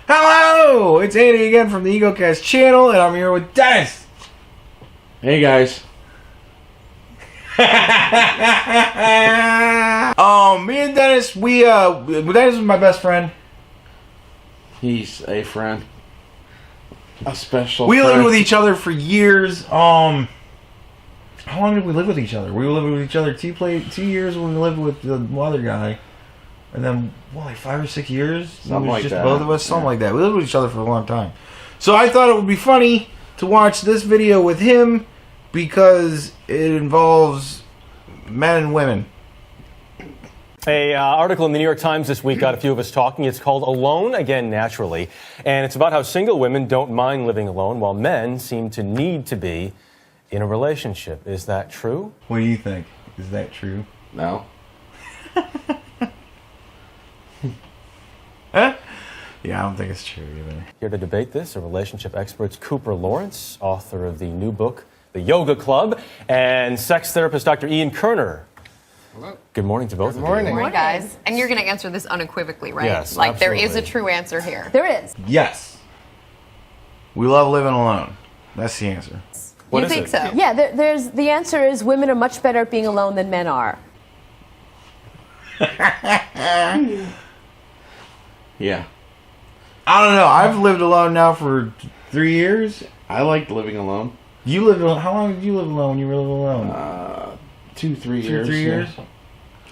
Hello! It's Andy again from the Egocast channel, and I'm here with Dennis. Hey guys. Me and Dennis, Dennis is my best friend. He's a friend. A special We friend. lived with each other for years. How long did we live with each other? We lived with each other 2 years when we lived with the other guy. And then, like 5 or 6 years? Something like just that. both of us? Something Yeah. like that. We lived with each other for a long time. So I thought it would be funny to watch this video with him because it involves men and women. An article in the New York Times this week got a few of us talking. It's called Alone Again Naturally. And it's about how single women don't mind living alone while men seem to need to be in a relationship. Is that true? What do you think? Is that true? No. Huh? Yeah, I don't think it's true either. Here to debate this are relationship experts Cooper Lawrence, author of the new book, The Yoga Club, and sex therapist Dr. Ian Kerner. Hello. Good morning to both of you. Good morning. Morning, guys. And you're going to answer this unequivocally, right? Yes, like there is a absolutely. true answer here. There is. Yes. We love living alone. That's the answer. What you is think it? so? Yeah, there's the answer is women are much better at being alone than men are. Yeah. I don't know. I've lived alone now for 3 years. I liked living alone. You lived alone. How long did you live alone when you were living alone? 2-3 years. 3 years? Yeah.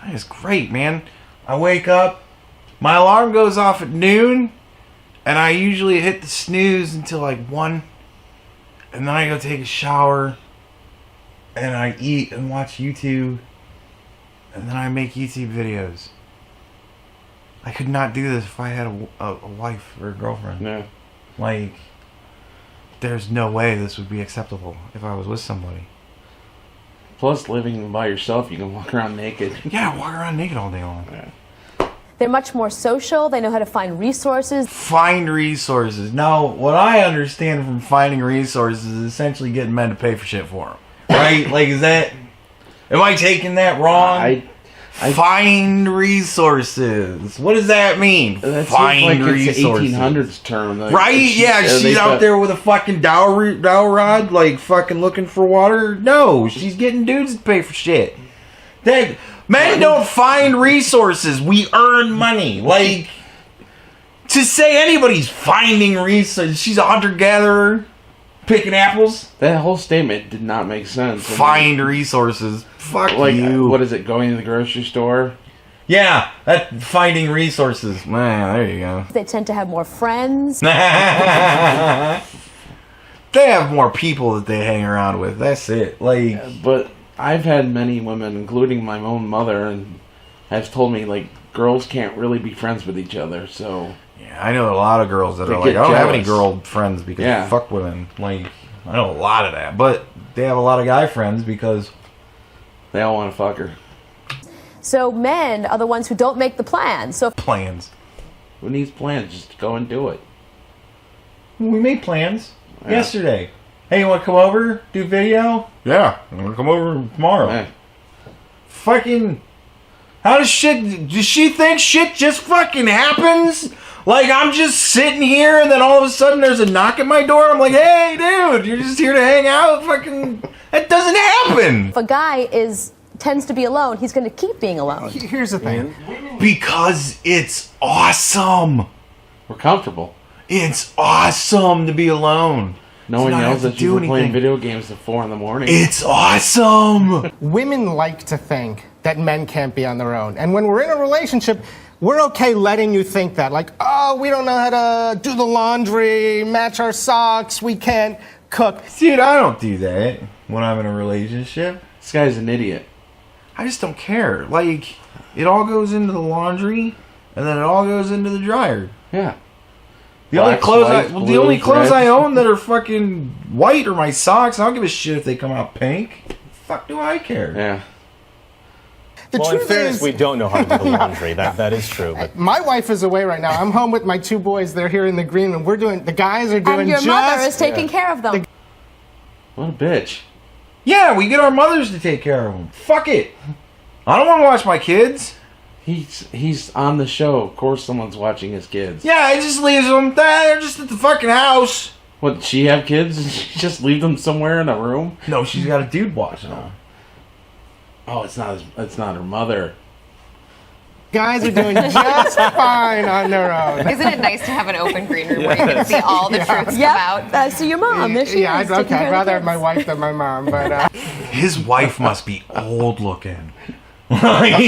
That is great, man. I wake up, my alarm goes off at noon, and I usually hit the snooze until like 1. And then I go take a shower, and I eat and watch YouTube, and then I make YouTube videos. I could not do this if I had a wife or a girlfriend. Yeah. Like, there's no way this would be acceptable if I was with somebody. Plus, living by yourself, you can walk around naked. Yeah, walk around naked all day long. Yeah. They're much more social. They know how to find resources. Find resources. Now, what I understand from finding resources is essentially getting men to pay for shit for them. Right? Like, is that... Am I taking that wrong? I Find resources. What does that mean? That Find seems like resources. it's an 1800s term. Like, Right? Yeah, she's they out thought- there with a fucking dowel rod, like fucking looking for water. No, she's getting dudes to pay for shit. Men don't find resources. We earn money. Like, to say anybody's finding resources, she's a hunter-gatherer, picking apples. That whole statement did not make sense. Find resources. Fuck Like, you. what is it, going to the grocery store? Yeah, that finding resources. Man, there you go. They tend to have more friends. They have more people that they hang around with. That's it. Like, But I've had many women, including my own mother, and have told me, like, girls can't really be friends with each other, so... yeah, I know a lot of girls that They are like, I get don't have any jealous. girl friends because Yeah. fuck women. Like, I know a lot of that. But they have a lot of guy friends because... They all want to fuck her. So men are the ones who don't make the plans. So plans. Who needs plans? Just go and do it. We made plans Yeah. yesterday. Hey, you want to come over? Do video? Yeah, I'm going to come over tomorrow. Yeah. Fucking... How does she think shit just fucking happens? Like, I'm just sitting here and then all of a sudden there's a knock at my door. I'm like, hey, dude, you're just here to hang out? Fucking... That doesn't happen. if a guy tends to be alone, he's going to keep being alone. Here's the thing. Because it's awesome. We're comfortable. It's awesome to be alone. No To one not yells have to at you do for playing anything. video games at 4 in the morning. It's awesome. Women like to think that men can't be on their own. And when we're in a relationship, we're okay letting you think that. Like, oh, we don't know how to do the laundry, match our socks, we can't cook. Dude, I don't do that when I'm in a relationship. This guy's an idiot. I just don't care. Like, it all goes into the laundry, and then it all goes into the dryer. Yeah. The only Blacks, clothes whites, the blues, only clothes reds. I own that are fucking white are my socks. I don't give a shit if they come out pink. Fuck do I care? Yeah. The Well, in truth fairness, is, we don't know how to do the laundry. That is true. But my wife is away right now. I'm home with my 2 boys. They're here in the green room. The guys are doing And your just... mother is taking care of them. What a bitch. Yeah, we get our mothers to take care of them. Fuck it. I don't want to watch my kids. He's on the show. Of course someone's watching his kids. Yeah, he just leaves them. They're just at the fucking house. What, did she have kids and she just leave them somewhere in a room? No, she's got a dude watching them. Oh, it's not her mother. Guys are doing just fine on their own. Isn't it nice to have an open green room where you can see all the truths come out? So your mom, there she Yeah, is. taking okay. care I'd of rather the have my kids. wife than my mom, but His wife must be old looking. Like,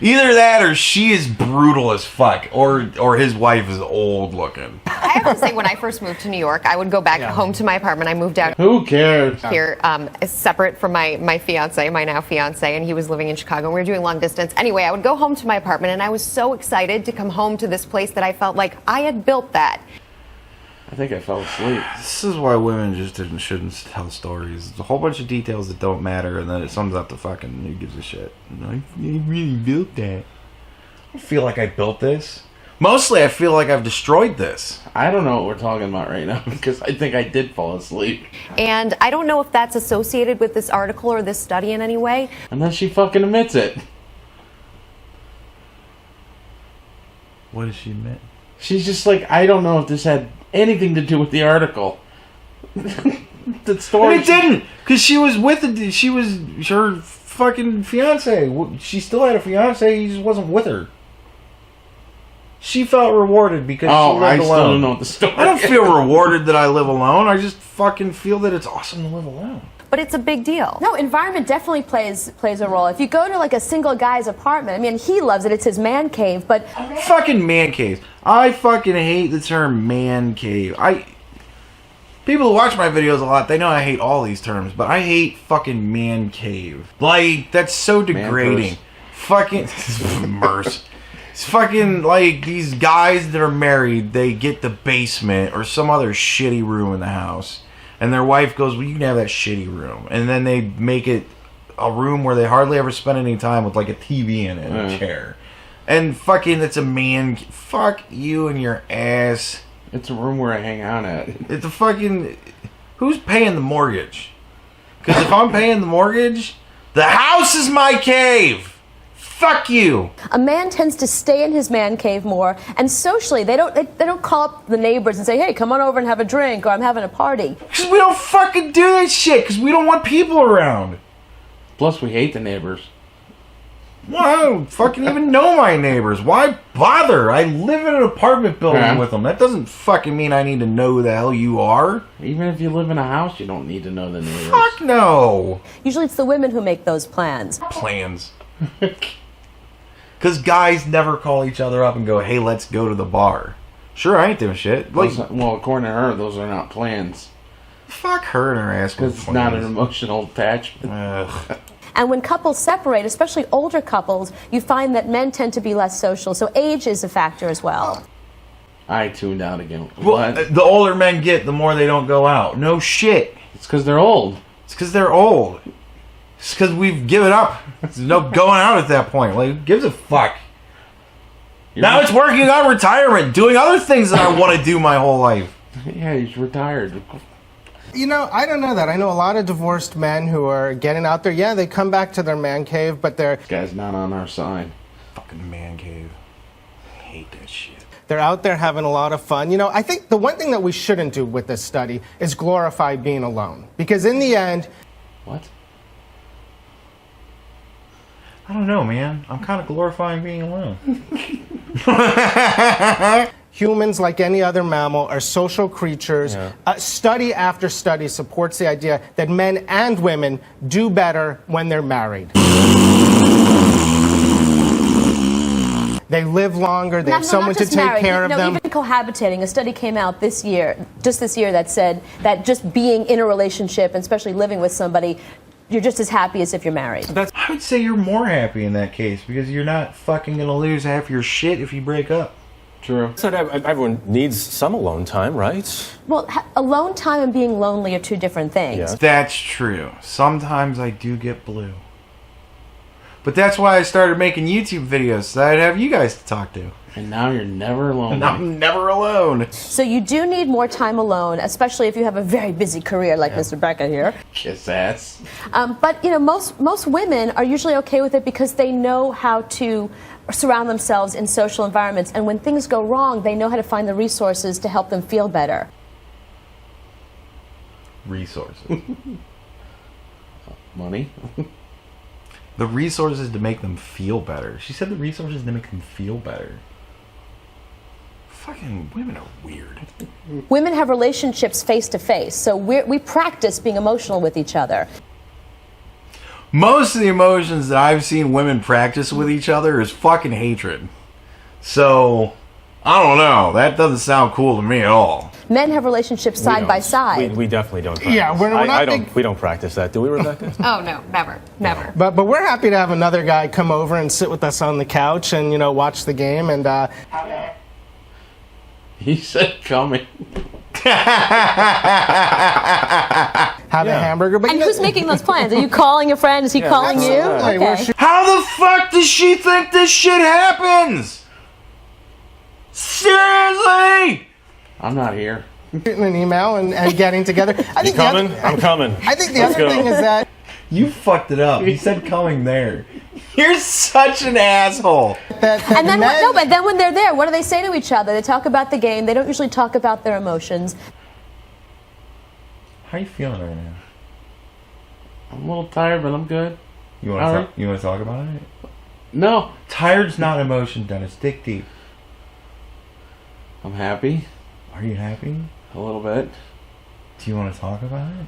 either that or she is brutal as fuck, or his wife is old looking. I have to say, when I first moved to New York, I would go back home to my apartment. I moved out Who cares? here, separate from my fiance, my now fiance, and he was living in Chicago. We were doing long distance. Anyway, I would go home to my apartment, and I was so excited to come home to this place that I felt like I had built that. I think I fell asleep. This is why women just shouldn't tell stories. There's a whole bunch of details that don't matter, and then it sums up to fucking who gives a shit. I really built that. I feel like I built this. Mostly, I feel like I've destroyed this. I don't know what we're talking about right now because I think I did fall asleep. And I don't know if that's associated with this article or this study in any way. And then she fucking admits it. What does she admit? She's just like, I don't know if this had anything to do with the article. The story. And it didn't, because she was with her fucking fiance. She still had a fiance. He just wasn't with her. She felt rewarded because she lived I alone. still don't know the story. I don't feel rewarded that I live alone. I just fucking feel that it's awesome to live alone. But it's a big deal. No, environment definitely plays a role. If you go to like a single guy's apartment, I mean, he loves it. It's his man cave, but Fucking man cave. I fucking hate the term man cave. People who watch my videos a lot, they know I hate all these terms, but I hate fucking man cave. Like, that's so degrading. Fucking merce. It's fucking like these guys that are married, they get the basement or some other shitty room in the house. And their wife goes, well, you can have that shitty room. And then they make it a room where they hardly ever spend any time with like a TV in it and a chair. And fucking, it's a man. Fuck you and your ass. It's a room where I hang out at. It's a fucking. Who's paying the mortgage? Because if I'm paying the mortgage, the house is my cave. Fuck you. a man tends to stay in his man cave more, and socially, they don't call up the neighbors and say, hey, come on over and have a drink, or I'm having a party. Because we don't fucking do that shit, because we don't want people around. Plus, we hate the neighbors. Well, I don't fucking even know my neighbors. Why bother? I live in an apartment building with them. That doesn't fucking mean I need to know who the hell you are. Even if you live in a house, you don't need to know the neighbors. Fuck no. Usually it's the women who make those plans. Plans. Because guys never call each other up and go, hey, let's go to the bar. Sure, I ain't doing shit. Like, Well, according to her, those are not plans. fuck her and her ass. Because it's not an emotional attachment. Ugh. And when couples separate, especially older couples, you find that men tend to be less social. So age is a factor as well. I tuned out again. Well, What? the older men get, the more they don't go out. No shit. It's because they're old. It's because they're old. It's because we've given up. There's no going out at that point. Like, who gives a fuck? Now it's working on retirement, doing other things that I want to do my whole life. Yeah, he's retired. You know, I don't know that. I know a lot of divorced men who are getting out there. Yeah, they come back to their man cave, but they're This guy's not on our side. Fucking man cave. I hate that shit. they're out there having a lot of fun. You know, I think the one thing that we shouldn't do with this study is glorify being alone. Because in the end, What? I don't know, man. I'm kind of glorifying being alone. humans, like any other mammal, are social creatures. Study after study supports the idea that men and women do better when they're married. They live longer, they have someone to take care of them. Even cohabitating. A study came out this year, that said that just being in a relationship, and especially living with somebody, you're just as happy as if you're married. I would say you're more happy in that case because you're not fucking gonna lose half your shit if you break up. True. So everyone needs some alone time, right? Well, alone time and being lonely are two different things. Yeah. That's true. Sometimes I do get blue. But that's why I started making YouTube videos, so I'd have you guys to talk to. And now you're never alone. And I'm never alone. So you do need more time alone, especially if you have a very busy career like Mr. Becca here. Kiss ass. But most women are usually okay with it because they know how to surround themselves in social environments, and when things go wrong, they know how to find the resources to help them feel better. Resources. Money. The resources to make them feel better. She said the resources to make them feel better. Fucking women are weird. Women have relationships face to face, so we practice being emotional with each other. Most of the emotions that I've seen women practice with each other is fucking hatred. So, I don't know. That doesn't sound cool to me at all. Men have relationships side by side. We definitely don't practice. Yeah, we're not we don't practice that, do we, Rebecca? Oh, no, never. But we're happy to have another guy come over and sit with us on the couch and, watch the game and He said coming. have a hamburger. But And who's making those plans? Are you calling a friend? Is he calling you? Absolutely. We're Okay. How the fuck does she think this shit happens? Seriously? I'm not here. shooting an email and getting together. I think coming? I'm coming. I think the Let's other go. thing is that You fucked it up. You said coming there. You're such an asshole. that And then, men, but then when they're there, what do they say to each other? They talk about the game. They don't usually talk about their emotions. How you feeling right now? I'm a little tired, but I'm good. You want to All talk? right. You want to talk about it? No. Tired's not emotion, Dennis. Dig deep. I'm happy. Are you happy? A little bit. Do you want to talk about it?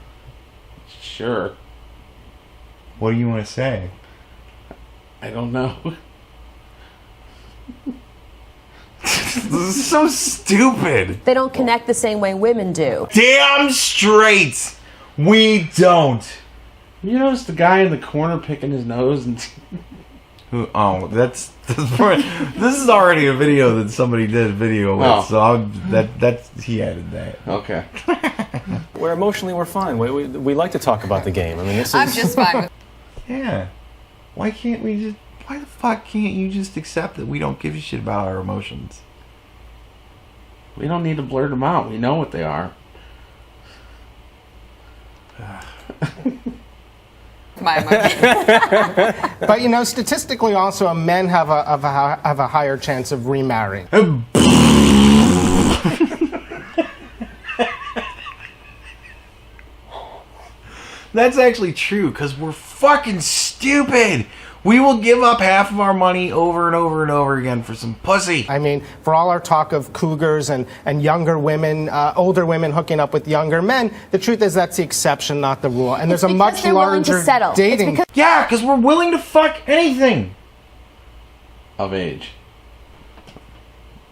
Sure. What do you want to say? I don't know. This is so stupid. They don't connect the same way women do. Damn straight. We don't. You notice the guy in the corner picking his nose and Who? Oh, this is already a video that somebody did a video with. Oh. So that's he added that. okay. We're emotionally, we're fine. We like to talk about the game. I mean, this is. I'm just fine with Yeah. Why can't we just? Why the fuck can't you just accept that we don't give a shit about our emotions? We don't need to blurt them out. We know what they are. my emotions. but statistically, also, men have a higher chance of remarrying. That's actually true, because we're fucking stupid. We will give up half of our money over and over and over again for some pussy. I mean, for all our talk of cougars and younger women, older women hooking up with younger men, the truth is that's the exception, not the rule. And there's a Because much they're willing to larger settle. It's dating. because- Yeah, because we're willing to fuck anything. Of age.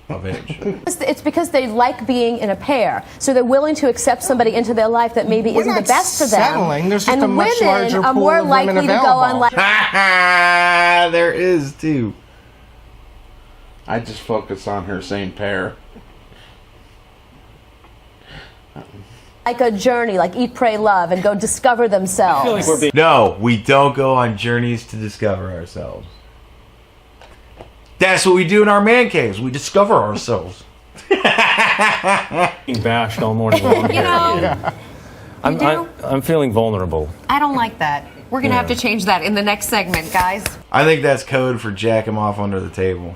Of age. It's because they like being in a pair, so they're willing to accept somebody into their life that maybe We're isn't the not best for them. settling. There's just and a much women larger are pool more of women likely to go on available. like. There is too. I just focus on her saying pair. Like a journey, like eat, pray, love, and go discover themselves. I feel like we're being No, we don't go on journeys to discover ourselves. That's what we do in our man caves. We discover ourselves. bashed all morning long. You know, I'm feeling vulnerable. I don't like that. We're going to have to change that in the next segment, guys. I think that's code for jack him off under the table.